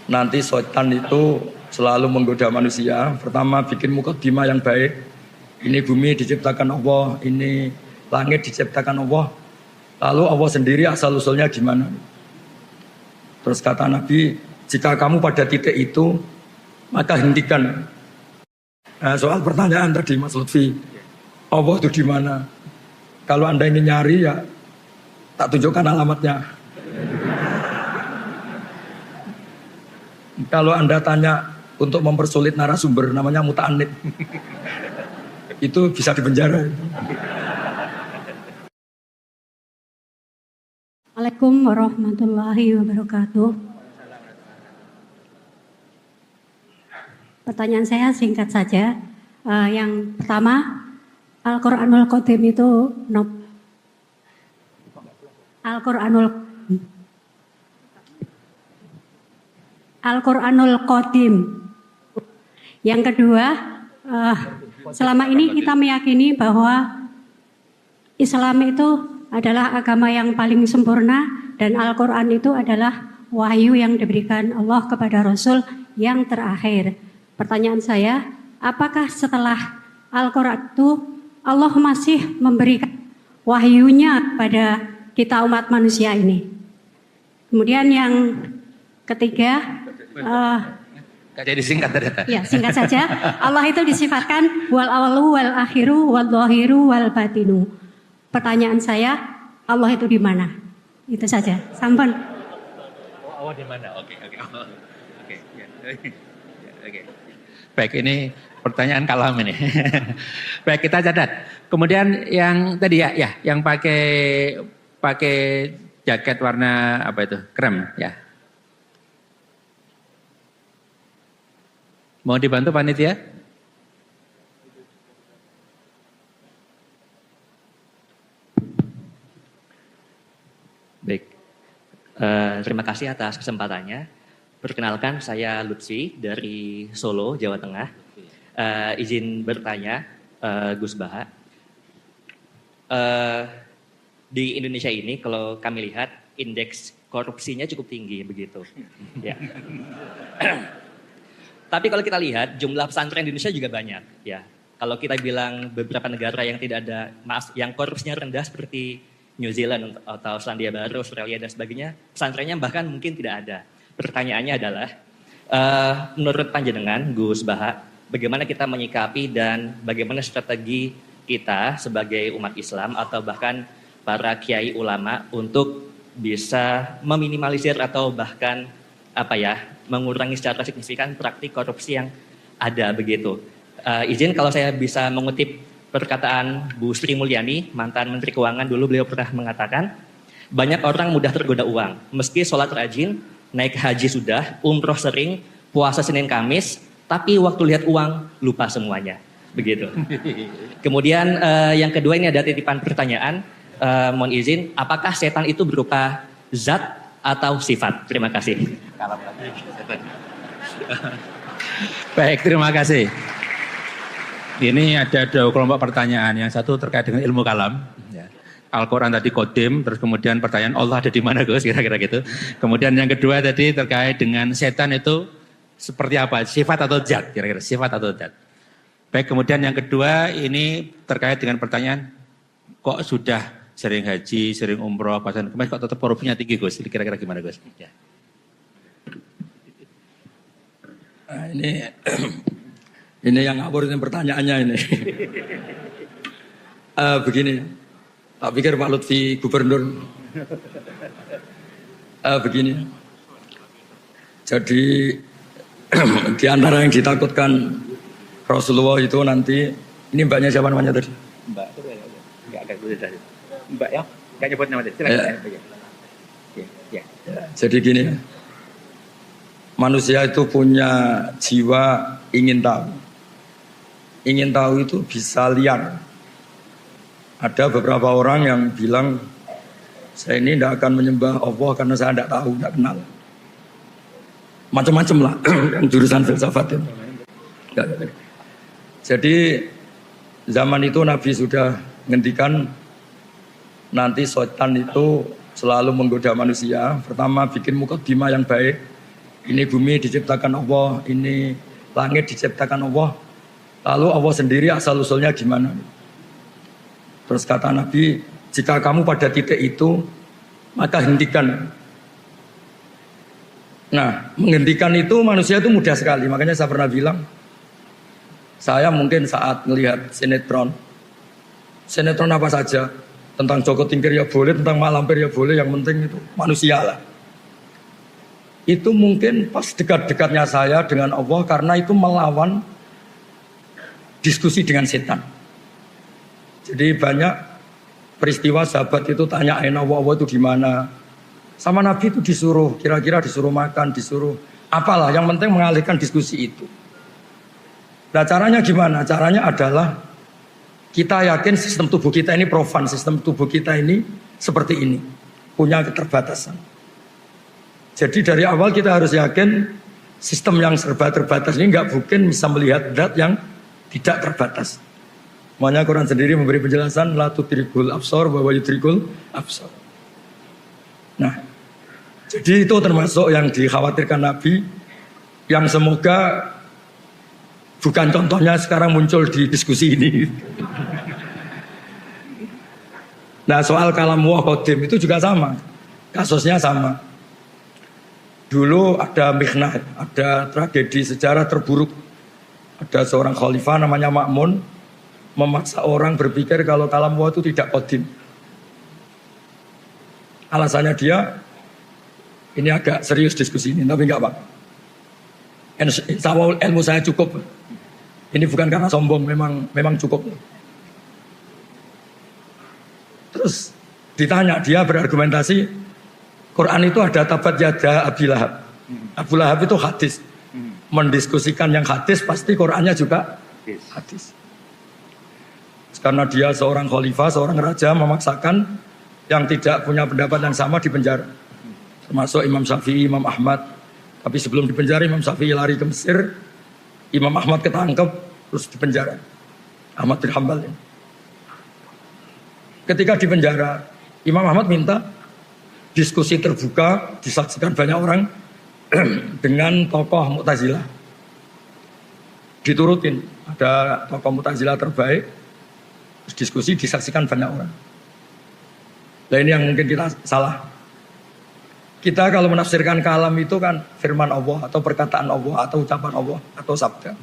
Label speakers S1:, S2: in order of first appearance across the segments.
S1: nanti setan itu selalu menggoda manusia. Pertama bikin mukadimah yang baik. Ini bumi diciptakan Allah, ini langit diciptakan Allah. Lalu Allah sendiri asal-usulnya gimana? Terus kata Nabi, jika kamu pada titik itu, maka hentikan. Nah, soal pertanyaan tadi Mas Lutfi, Allah itu di mana? Kalau Anda ingin nyari ya, tak tunjukkan alamatnya. Kalau Anda tanya untuk mempersulit narasumber, namanya muta'anid. Itu bisa dipenjara.
S2: Assalamualaikum warahmatullahi wabarakatuh. Pertanyaan saya singkat saja. Yang pertama, Al-Quranul Qadim itu Al-Quranul Qadim. Yang kedua, selama ini kita meyakini bahwa Islam itu adalah agama yang paling sempurna dan Al-Quran itu adalah wahyu yang diberikan Allah kepada Rasul yang terakhir. Pertanyaan saya, apakah setelah Al-Quran itu Allah masih memberikan wahyunya kepada kita umat manusia ini? Kemudian yang ketiga,
S3: jadi singkat saja.
S2: Ya, singkat saja. Allah itu disifatkan wal awalu wal akhiru wal dhahiru wal batinu. Pertanyaan saya, Allah itu di mana? Itu saja. Sampun.
S3: Allah di mana? Oke. Baik, ini pertanyaan kalam ini. Baik, kita catat. Kemudian yang tadi ya, yang pakai jaket warna apa itu? Krem, ya. Mau dibantu panitia?
S4: Baik, terima kasih atas kesempatannya. Perkenalkan, saya Lutfi dari Solo, Jawa Tengah. Izin bertanya, Gus Baha. Di Indonesia ini kalau kami lihat indeks korupsinya cukup tinggi begitu. Ya. Tapi kalau kita lihat jumlah pesantren di Indonesia juga banyak. Ya, kalau kita bilang beberapa negara yang tidak ada, yang korupsinya rendah seperti New Zealand atau Selandia Baru, Australia dan sebagainya, pesantrennya bahkan mungkin tidak ada. Pertanyaannya adalah, menurut panjenengan Gus Baha, bagaimana kita menyikapi dan bagaimana strategi kita sebagai umat Islam atau bahkan para kiai ulama untuk bisa meminimalisir atau bahkan mengurangi secara signifikan praktik korupsi yang ada begitu. Izin kalau saya bisa mengutip perkataan Bu Sri Mulyani, mantan Menteri Keuangan, dulu beliau pernah mengatakan, banyak orang mudah tergoda uang, meski sholat rajin, naik haji sudah, umroh sering, puasa Senin Kamis, tapi waktu lihat uang lupa semuanya, begitu. Kemudian yang kedua ini ada titipan pertanyaan, mohon izin, apakah setan itu berupa zat atau sifat? Terima kasih.
S3: Baik, terima kasih. Ini ada dua kelompok pertanyaan. Yang satu terkait dengan ilmu kalam. Al-Quran tadi Qadim, terus kemudian pertanyaan Allah ada di mana Gus, kira-kira gitu. Kemudian yang kedua tadi terkait dengan setan itu seperti apa, sifat atau zat, kira-kira sifat atau zat. Baik, kemudian yang kedua ini terkait dengan pertanyaan, kok sudah sering haji, sering umroh, pasan kemarin kok tetap korupsinya tinggi Gus, kira-kira gimana Gus? Ya.
S1: Nah, ini yang ngawur ini pertanyaannya ini. Begini, tak pikir Pak Lutfi gubernur. Begini, jadi di antara yang ditakutkan Rasulullah itu nanti, ini mbaknya siapa namanya tadi?
S3: Mbak, enggak boleh tadi. Mbak ya, enggak nyebut nama tadi. Silakan. Ya.
S1: Jadi gini, manusia itu punya jiwa ingin tahu. Ingin tahu itu bisa liar. Ada beberapa orang yang bilang, saya ini tidak akan menyembah Allah karena saya tidak tahu, tidak kenal. Macam-macam lah, jurusan filsafat itu. Jadi zaman itu Nabi sudah ngendikan nanti setan itu selalu menggoda manusia. Pertama bikin mukadimah yang baik. Ini bumi diciptakan Allah, ini langit diciptakan Allah. Lalu Allah sendiri asal-usulnya gimana? Terus kata Nabi, jika kamu pada titik itu, maka hentikan. Nah, menghentikan itu manusia itu mudah sekali. Makanya saya pernah bilang, saya mungkin saat melihat sinetron apa saja, tentang Joko Tingkir ya boleh, tentang Mak Lampir ya boleh, yang penting itu manusia lah. Itu mungkin pas dekat-dekatnya saya dengan Allah karena itu melawan diskusi dengan setan. Jadi banyak peristiwa sahabat itu tanya Allah itu di mana. Sama Nabi itu disuruh, kira-kira disuruh makan, disuruh apalah, yang penting mengalihkan diskusi itu. Nah caranya gimana? Caranya adalah kita yakin sistem tubuh kita ini profan, sistem tubuh kita ini seperti ini, punya keterbatasan. Jadi dari awal kita harus yakin sistem yang serba terbatas ini nggak mungkin bisa melihat zat yang tidak terbatas. Makanya Quran sendiri memberi penjelasan la tudrikul absar wa yudrikul absar. Nah, jadi itu termasuk yang dikhawatirkan Nabi, yang semoga bukan contohnya sekarang muncul di diskusi ini. Nah, soal kalam wa qadim itu juga sama, kasusnya sama. Dulu ada mihnah, ada tragedi sejarah terburuk. Ada seorang khalifah namanya Ma'mun memaksa orang berpikir kalau kalam wa itu tidak qadim. Alasannya dia, ini agak serius diskusi ini, tapi enggak Pak. Insya Allah ilmu saya cukup. Ini bukan karena sombong, memang cukup. Terus ditanya, dia berargumentasi, Quran itu ada tabat yada Abi Lahab. Abu Lahab itu hadis. Mendiskusikan yang hadis, pasti Qurannya juga hadis. Karena dia seorang khalifah, seorang raja memaksakan yang tidak punya pendapat yang sama di penjara. Termasuk Imam Syafi'i, Imam Ahmad. Tapi sebelum di penjara Imam Syafi'i lari ke Mesir, Imam Ahmad ketangkep, terus di penjara. Ahmad bin Hanbal. Ketika di penjara, Imam Ahmad minta diskusi terbuka, disaksikan banyak orang dengan tokoh Mu'tazilah. Diturutin, ada tokoh Mu'tazilah terbaik, terus diskusi disaksikan banyak orang. Nah ini yang mungkin kita salah. Kita kalau menafsirkan kalam itu kan firman Allah atau perkataan Allah atau ucapan Allah atau sabda.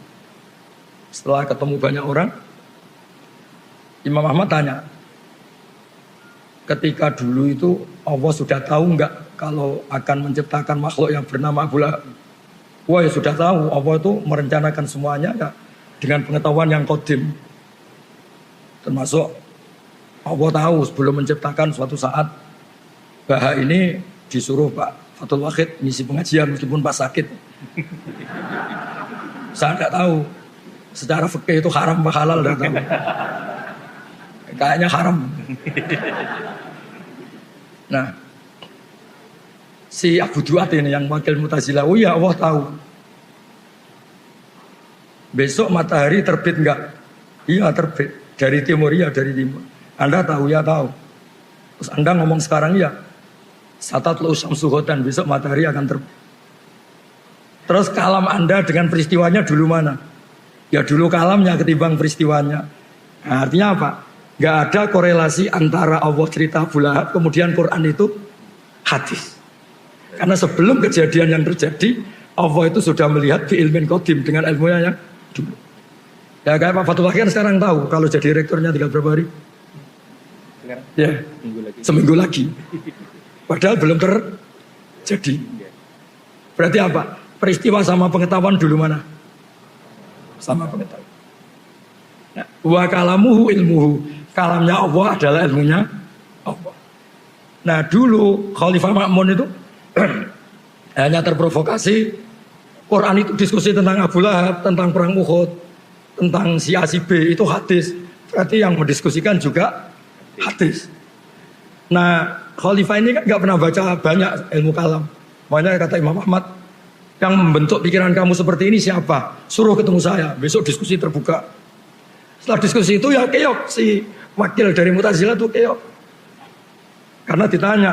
S1: Setelah ketemu banyak orang, Imam Ahmad tanya, ketika dulu itu Allah sudah tahu enggak kalau akan menciptakan makhluk yang bernama Abu Lahab? Wah ya sudah tahu, Allah itu merencanakan semuanya ya dengan pengetahuan yang qadim. Termasuk Allah tahu sebelum menciptakan suatu saat Baha ini disuruh Pak Fathul Wahid ngisi pengajian meskipun pas sakit. Saya enggak tahu secara fikih itu haram apa halal, enggak tahu. Kayaknya haram. Nah, si Abu Duat ini yang wakil Mu'tazilah, oh ya Allah tahu. Besok matahari terbit enggak? Iya terbit. Dari timur, iya dari timur. Anda tahu? Ya tahu. Terus Anda ngomong sekarang ya, satatlu syamsu ghadan, besok matahari akan terbit. Terus kalam Anda dengan peristiwanya dulu mana? Ya dulu kalamnya ketimbang peristiwanya. Nah, artinya apa? Gak ada korelasi antara Allah cerita Abu Lahab kemudian Quran itu hadis. Karena sebelum kejadian yang terjadi, Allah itu sudah melihat bi ilmin qadim dengan ilmunya yang dulu. Ya kayak Pak Fathul Wahid sekarang tahu kalau jadi rektornya tinggal berapa hari? Sekarang? Ya, seminggu lagi. Padahal belum terjadi. Berarti apa? Peristiwa sama pengetahuan dulu mana? Sama pengetahuan. Nah, wa kalamuhu ilmuhu. Kalamnya Allah adalah ilmunya Allah. Nah dulu Khalifah Ma'mun itu hanya terprovokasi. Quran itu diskusi tentang Abu Lahab, tentang perang Uhud, tentang si A si B, itu hadis. Berarti yang mendiskusikan juga hadis. Nah Khalifah ini kan gak pernah baca banyak ilmu kalam. Makanya kata Imam Ahmad, yang membentuk pikiran kamu seperti ini siapa? Suruh ketemu saya, besok diskusi terbuka. Setelah diskusi itu ya keok, si wakil dari Mu'tazilah itu keok. Karena ditanya,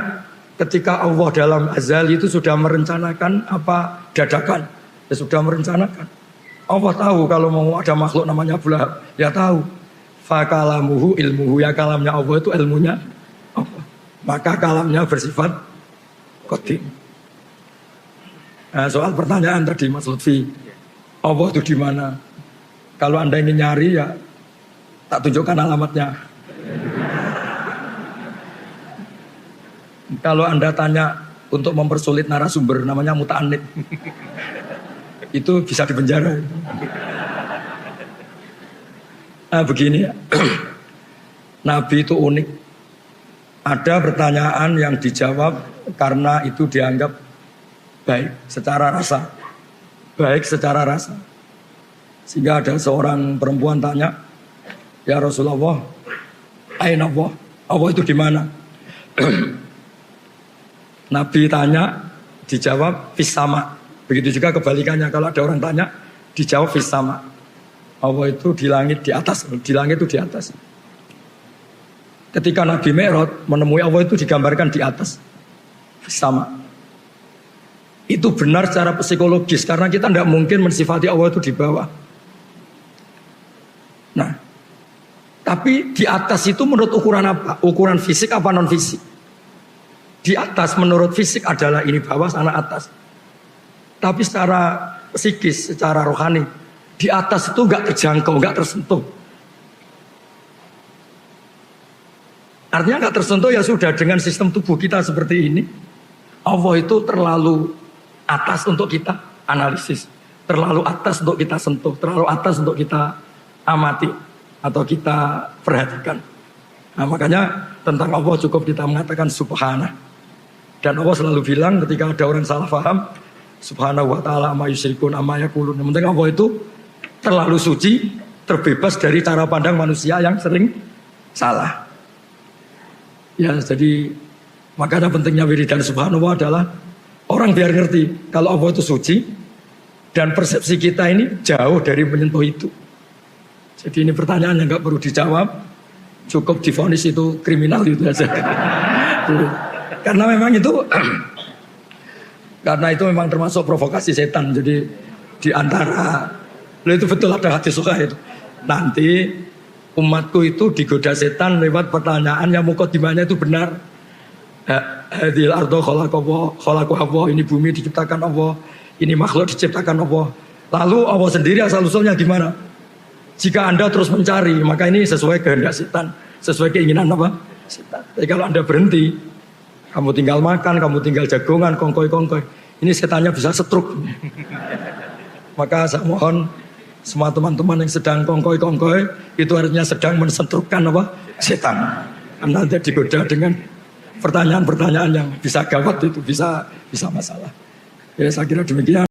S1: ketika Allah dalam azali itu sudah merencanakan apa dadakan? Ya sudah merencanakan. Allah tahu kalau mau ada makhluk namanya Abu Lahab, ya tahu. Fakalamuhu ilmuhu, ya kalamnya Allah itu ilmunya Allah. Maka kalamnya bersifat qadim. Nah, soal pertanyaan tadi Mas Lutfi, Allah itu di mana? Kalau Anda ingin nyari ya tak tunjukkan alamatnya. Kalau Anda tanya untuk mempersulit narasumber namanya muta'anid, itu bisa dipenjara. Nah begini ya, Nabi itu unik. Ada pertanyaan yang dijawab karena itu dianggap baik secara rasa. Baik secara rasa. Sehingga ada seorang perempuan tanya, ya Rasulullah, aina Allah? Allah itu di mana? Nabi tanya, dijawab fis sama. Begitu juga kebalikannya, kalau ada orang tanya, dijawab fis sama. Allah itu di langit di atas, di langit itu di atas. Ketika Nabi Mi'raj menemui Allah itu digambarkan di atas, fis sama. Itu benar secara psikologis, karena kita tidak mungkin mensifati Allah itu di bawah. Nah, tapi di atas itu menurut ukuran apa? Ukuran fisik apa non fisik? Di atas menurut fisik adalah ini bawah, sana atas. Tapi secara psikis, secara rohani, di atas itu nggak terjangkau, nggak tersentuh. Artinya nggak tersentuh ya sudah, dengan sistem tubuh kita seperti ini, Allah itu terlalu atas untuk kita analisis, terlalu atas untuk kita sentuh, terlalu atas untuk kita amati atau kita perhatikan. Nah, makanya tentang Allah cukup kita mengatakan subhanah. Dan Allah selalu bilang ketika ada orang salah paham, subhanahu wa ta'ala amma yusyrikun amma yaqulun. Yang penting Allah itu terlalu suci, terbebas dari cara pandang manusia yang sering salah. Ya, jadi makanya pentingnya wiridan subhanallah adalah orang biar ngerti kalau Allah itu suci dan persepsi kita ini jauh dari menyentuh itu. Jadi ini pertanyaan yang nggak perlu dijawab, cukup divonis itu kriminal itu aja. Karena memang itu, karena itu memang termasuk provokasi setan. Jadi di antara, itu betul ada hadis suka itu. Nanti umatku itu digoda setan lewat pertanyaan yang mukaddimahnya itu benar. Hadil ardo khalaku Allah, ini bumi diciptakan Allah, ini makhluk diciptakan Allah. Lalu Allah sendiri asal usulnya gimana? Jika Anda terus mencari, maka ini sesuai kehendak setan, sesuai keinginan apa? Setan. Tapi kalau Anda berhenti, kamu tinggal makan, kamu tinggal jagongan, kongkoy-kongkoy, ini setannya bisa setruk. Maka saya mohon semua teman-teman yang sedang kongkoy-kongkoy, itu artinya sedang mensetrukkan apa? Setan. Karena Anda digoda dengan pertanyaan-pertanyaan yang bisa gawat itu, bisa masalah. Ya, saya kira demikian.